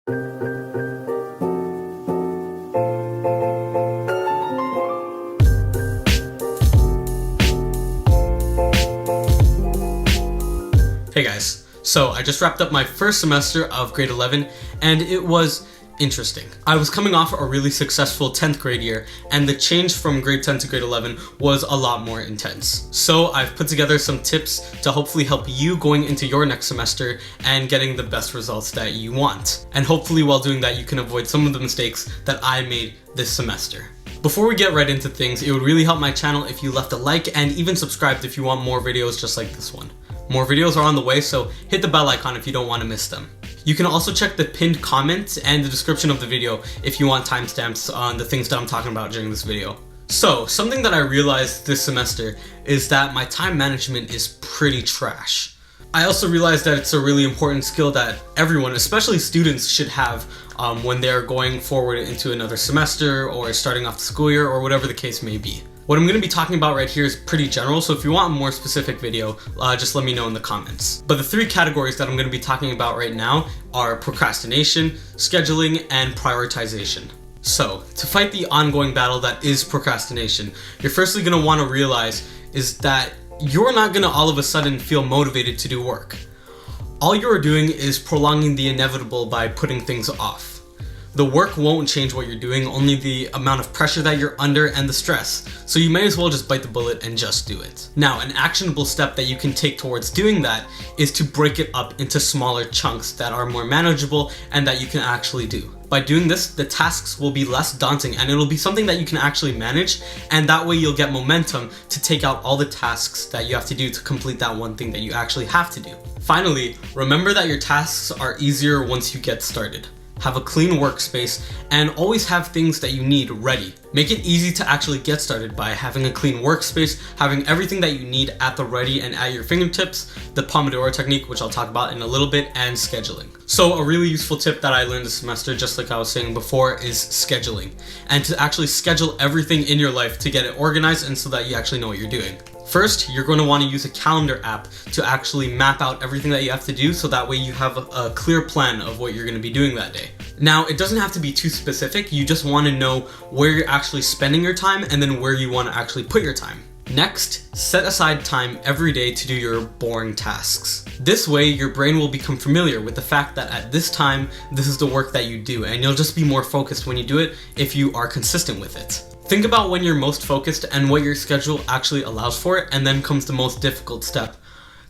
Hey guys, so I just wrapped up my first semester of grade 11 and it was interesting. I was coming off a really successful 10th grade year and the change from grade 10 to grade 11 was a lot more intense. So I've put together some tips to hopefully help you going into your next semester and getting the best results that you want. And hopefully while doing that you can avoid some of the mistakes that I made this semester. Before we get right into things, it would really help my channel if you left a like and even subscribed if you want more videos just like this one. More videos are on the way, so hit the bell icon if you don't want to miss them. You can also check the pinned comment and the description of the video if you want timestamps on the things that I'm talking about during this video. So, something that I realized this semester is that my time management is pretty trash. I also realized that it's a really important skill that everyone, especially students, should have when they're going forward into another semester or starting off the school year or whatever the case may be. What I'm going to be talking about right here is pretty general, so if you want a more specific video, just let me know in the comments. But the three categories that I'm going to be talking about right now are procrastination, scheduling, and prioritization. So, to fight the ongoing battle that is procrastination, you're firstly going to want to realize is that you're not going to all of a sudden feel motivated to do work. All you're doing is prolonging the inevitable by putting things off. The work won't change what you're doing, only the amount of pressure that you're under and the stress, so you may as well just bite the bullet and just do it. Now, an actionable step that you can take towards doing that is to break it up into smaller chunks that are more manageable and that you can actually do. By doing this, the tasks will be less daunting and it'll be something that you can actually manage, and that way you'll get momentum to take out all the tasks that you have to do to complete that one thing that you actually have to do. Finally, remember that your tasks are easier once you get started. Have a clean workspace, and always have things that you need ready. Make it easy to actually get started by having a clean workspace, having everything that you need at the ready and at your fingertips, the Pomodoro technique, which I'll talk about in a little bit, and scheduling. So a really useful tip that I learned this semester, just like I was saying before, is scheduling. And to actually schedule everything in your life to get it organized and so that you actually know what you're doing. First, you're going to want to use a calendar app to actually map out everything that you have to do so that way you have a clear plan of what you're going to be doing that day. Now, it doesn't have to be too specific, you just want to know where you're actually spending your time and then where you want to actually put your time. Next, set aside time every day to do your boring tasks. This way, your brain will become familiar with the fact that at this time, this is the work that you do, and you'll just be more focused when you do it if you are consistent with it. Think about when you're most focused and what your schedule actually allows for it, and then comes the most difficult step: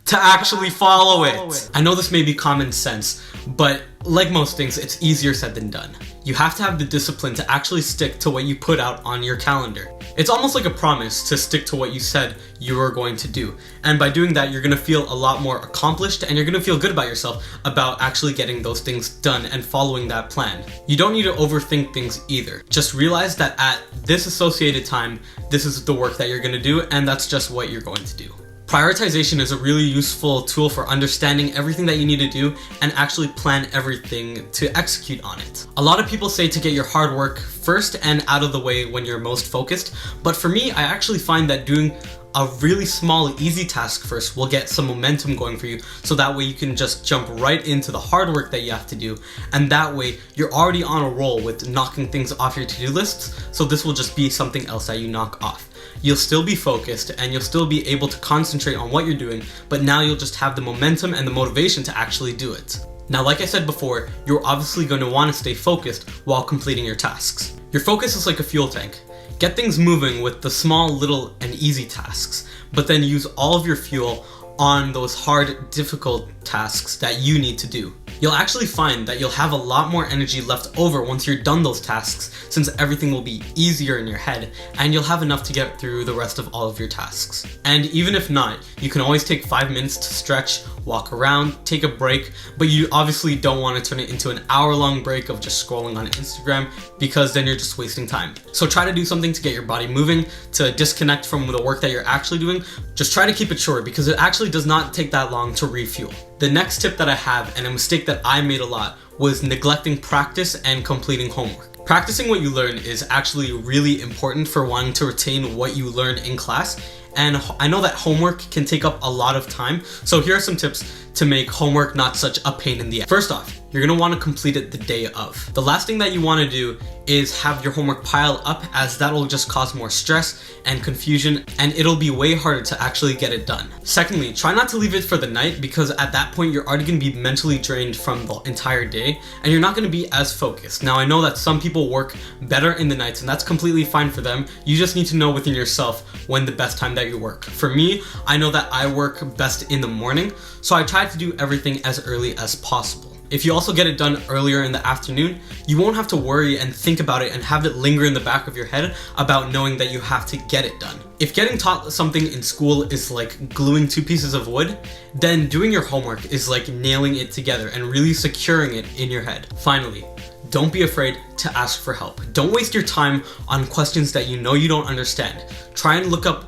to actually follow it. I know this may be common sense, but like most things, it's easier said than done. You have to have the discipline to actually stick to what you put out on your calendar. It's almost like a promise to stick to what you said you were going to do. And by doing that, you're going to feel a lot more accomplished and you're going to feel good about yourself about actually getting those things done and following that plan. You don't need to overthink things either. Just realize that at this associated time, this is the work that you're going to do, and that's just what you're going to do. Prioritization is a really useful tool for understanding everything that you need to do and actually plan everything to execute on it. A lot of people say to get your hard work first and out of the way when you're most focused, but for me, I actually find that doing a really small, easy task first will get some momentum going for you, so that way you can just jump right into the hard work that you have to do, and that way you're already on a roll with knocking things off your to-do lists, so this will just be something else that you knock off. You'll still be focused and you'll still be able to concentrate on what you're doing, but now you'll just have the momentum and the motivation to actually do it. Now, like I said before, you're obviously going to want to stay focused while completing your tasks. Your focus is like a fuel tank. Get things moving with the small, little, and easy tasks, but then use all of your fuel on those hard, difficult tasks that you need to do. You'll actually find that you'll have a lot more energy left over once you're done those tasks, since everything will be easier in your head and you'll have enough to get through the rest of all of your tasks. And even if not, you can always take 5 minutes to stretch, walk around, take a break, but you obviously don't want to turn it into an hour-long break of just scrolling on Instagram, because then you're just wasting time. So try to do something to get your body moving, to disconnect from the work that you're actually doing. Just try to keep it short, because it actually does not take that long to refuel. The next tip that I have, and a mistake that I made a lot, was neglecting practice and completing homework. Practicing what you learn is actually really important for wanting to retain what you learned in class, and I know that homework can take up a lot of time, so here are some tips to make homework not such a pain in the ass. First off, you're gonna wanna complete it the day of. The last thing that you wanna do is have your homework pile up, as that'll just cause more stress and confusion, and it'll be way harder to actually get it done. Secondly, try not to leave it for the night, because at that point you're already gonna be mentally drained from the entire day and you're not gonna be as focused. Now I know that some people work better in the nights, and that's completely fine for them. You just need to know within yourself when the best time that you work. For me, I know that I work best in the morning, so I try to do everything as early as possible. If you also get it done earlier in the afternoon, you won't have to worry and think about it and have it linger in the back of your head about knowing that you have to get it done. If getting taught something in school is like gluing two pieces of wood, then doing your homework is like nailing it together and really securing it in your head. Finally, don't be afraid to ask for help. Don't waste your time on questions that you know you don't understand. Try and look up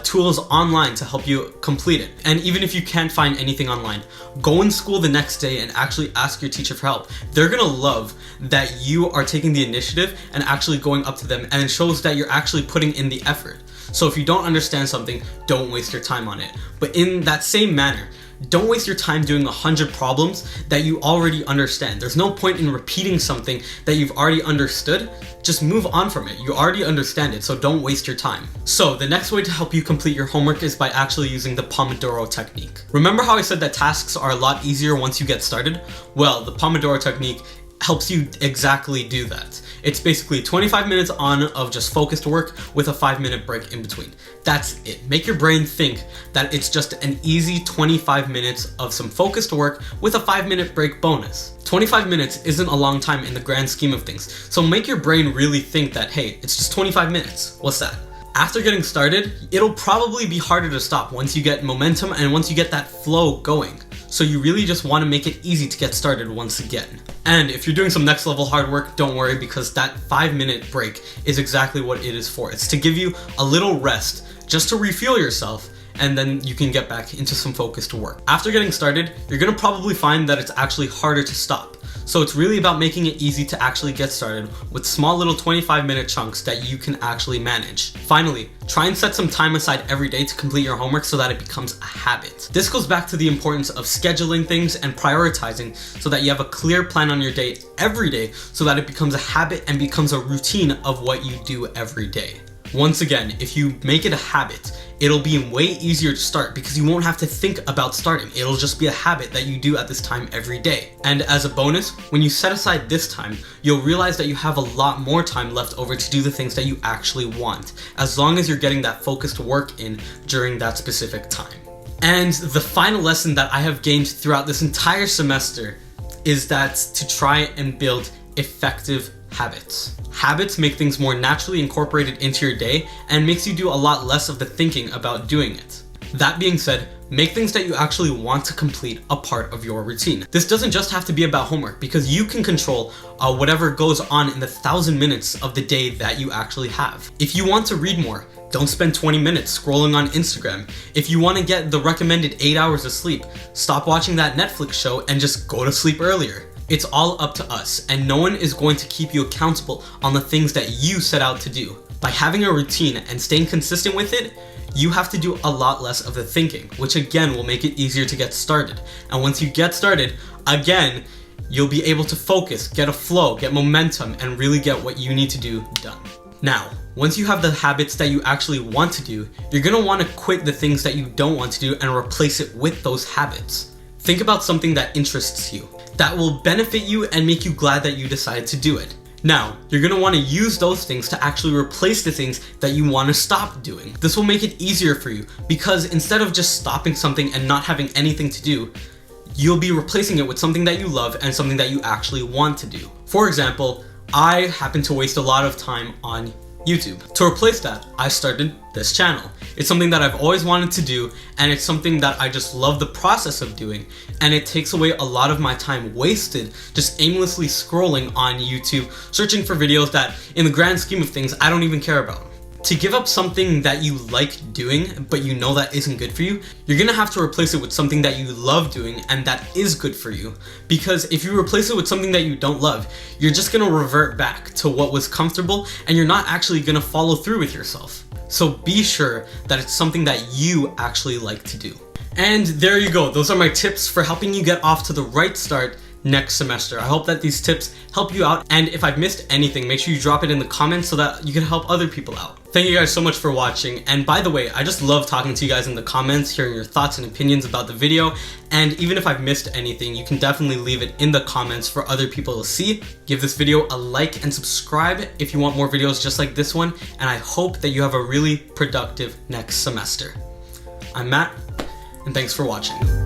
tools online to help you complete it. And even if you can't find anything online, go in school the next day and actually ask your teacher for help. They're gonna love that you are taking the initiative and actually going up to them, and it shows that you're actually putting in the effort. So if you don't understand something, don't waste your time on it. But in that same manner, don't waste your time doing 100 problems that you already understand. There's no point in repeating something that you've already understood. Just move on from it. You already understand it, so don't waste your time. So the next way to help you complete your homework is by actually using the Pomodoro technique. Remember how I said that tasks are a lot easier once you get started? Well, the Pomodoro technique helps you exactly do that. It's basically 25 minutes on of just focused work with a 5-minute break in between. That's it. Make your brain think that it's just an easy 25 minutes of some focused work with a 5-minute break bonus. 25 minutes isn't a long time in the grand scheme of things, so make your brain really think that, hey, it's just 25 minutes. What's that? After getting started, it'll probably be harder to stop once you get momentum and once you get that flow going. So you really just want to make it easy to get started once again. And if you're doing some next level hard work, don't worry, because that 5-minute break is exactly what it is for. It's to give you a little rest, just to refuel yourself, and then you can get back into some focused work. After getting started, you're gonna probably find that it's actually harder to stop. So it's really about making it easy to actually get started with small little 25-minute chunks that you can actually manage. Finally, try and set some time aside every day to complete your homework so that it becomes a habit. This goes back to the importance of scheduling things and prioritizing so that you have a clear plan on your day every day so that it becomes a habit and becomes a routine of what you do every day. Once again, if you make it a habit, it'll be way easier to start because you won't have to think about starting. It'll just be a habit that you do at this time every day. And as a bonus, when you set aside this time, you'll realize that you have a lot more time left over to do the things that you actually want, as long as you're getting that focused work in during that specific time. And the final lesson that I have gained throughout this entire semester is that to try and build effective habits. Habits make things more naturally incorporated into your day and makes you do a lot less of the thinking about doing it. That being said, make things that you actually want to complete a part of your routine. This doesn't just have to be about homework, because you can control whatever goes on in the 1,000 minutes of the day that you actually have. If you want to read more, don't spend 20 minutes scrolling on Instagram. If you want to get the recommended 8 hours of sleep, stop watching that Netflix show and just go to sleep earlier. It's all up to us, and no one is going to keep you accountable on the things that you set out to do. By having a routine and staying consistent with it, you have to do a lot less of the thinking, which again will make it easier to get started. And once you get started, again, you'll be able to focus, get a flow, get momentum, and really get what you need to do done. Now, once you have the habits that you actually want to do, you're gonna want to quit the things that you don't want to do and replace it with those habits. Think about something that interests you, that will benefit you and make you glad that you decided to do it. Now, you're gonna wanna use those things to actually replace the things that you wanna stop doing. This will make it easier for you, because instead of just stopping something and not having anything to do, you'll be replacing it with something that you love and something that you actually want to do. For example, I happen to waste a lot of time on YouTube. To replace that, I started this channel. It's something that I've always wanted to do, and it's something that I just love the process of doing, and it takes away a lot of my time wasted just aimlessly scrolling on YouTube, searching for videos that, in the grand scheme of things, I don't even care about. To give up something that you like doing, but you know that isn't good for you, you're gonna have to replace it with something that you love doing and that is good for you. Because if you replace it with something that you don't love, you're just gonna revert back to what was comfortable, and you're not actually gonna follow through with yourself. So be sure that it's something that you actually like to do. And there you go. Those are my tips for helping you get off to the right start next semester. I hope that these tips help you out, and if I've missed anything, make sure you drop it in the comments so that you can help other people out. Thank you guys so much for watching, and by the way, I just love talking to you guys in the comments, hearing your thoughts and opinions about the video, and even if I've missed anything, you can definitely leave it in the comments for other people to see. Give this video a like and subscribe if you want more videos just like this one, and I hope that you have a really productive next semester. I'm Matt, and thanks for watching.